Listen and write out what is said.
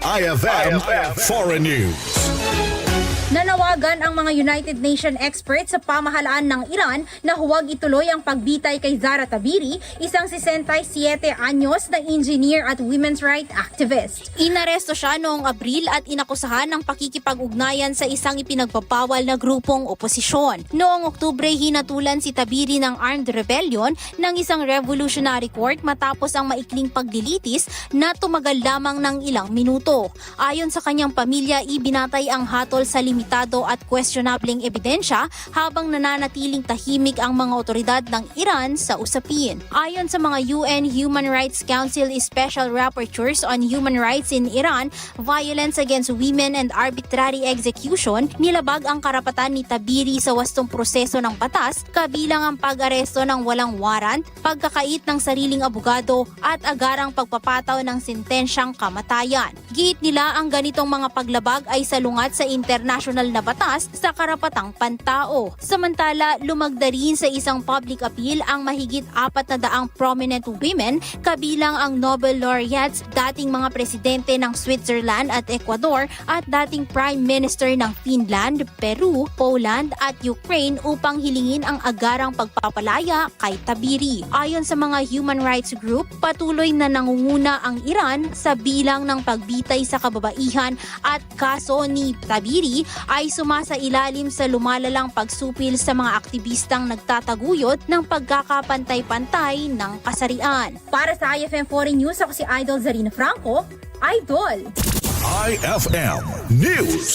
IFM Foreign News. Nanawagan ang mga United Nations experts sa pamahalaan ng Iran na huwag ituloy ang pagbitay kay Zara Tabiri, isang 67 anyos na engineer at women's rights activist. Inaresto siya noong Abril at inakusahan ng pakikipag-ugnayan sa isang ipinagbabawal na grupong oposisyon. Noong Oktubre, hinatulan si Tabiri ng armed rebellion ng isang revolutionary court matapos ang maikling paglilitis na tumagal lamang ng ilang minuto. Ayon sa kanyang pamilya, ibinatay ang hatol sa limitado at questionableng ebidensya habang nananatiling tahimik ang mga otoridad ng Iran sa usapin. Ayon sa mga UN Human Rights Council Special Rapporteurs on Human Rights in Iran, violence against women and arbitrary execution nilabag ang karapatan ni Tabiri sa wastong proseso ng batas, kabilang ang pag-aresto ng walang warrant, pagkakait ng sariling abogado at agarang pagpapataw ng sentensyang kamatayan. Giit nila ang ganitong mga paglabag ay salungat sa international na batas sa karapatang pantao. Samantala, lumagda rin sa isang public appeal ang mahigit 400 prominent women, kabilang ang Nobel laureates, dating mga presidente ng Switzerland at Ecuador at dating Prime Minister ng Finland, Peru, Poland at Ukraine upang hilingin ang agarang pagpapalaya kay Tabiri. Ayon sa mga human rights group, patuloy na nangunguna ang Iran sa bilang ng pagbitay sa kababaihan at kaso ni Tabiri ay sumasailalim sa lumalalang pagsupil sa mga aktivistang nagtataguyod ng pagkakapantay-pantay ng kasarian. Para sa IFM Foreign News, ako si Idol Zarina Franco, Idol! IFM News.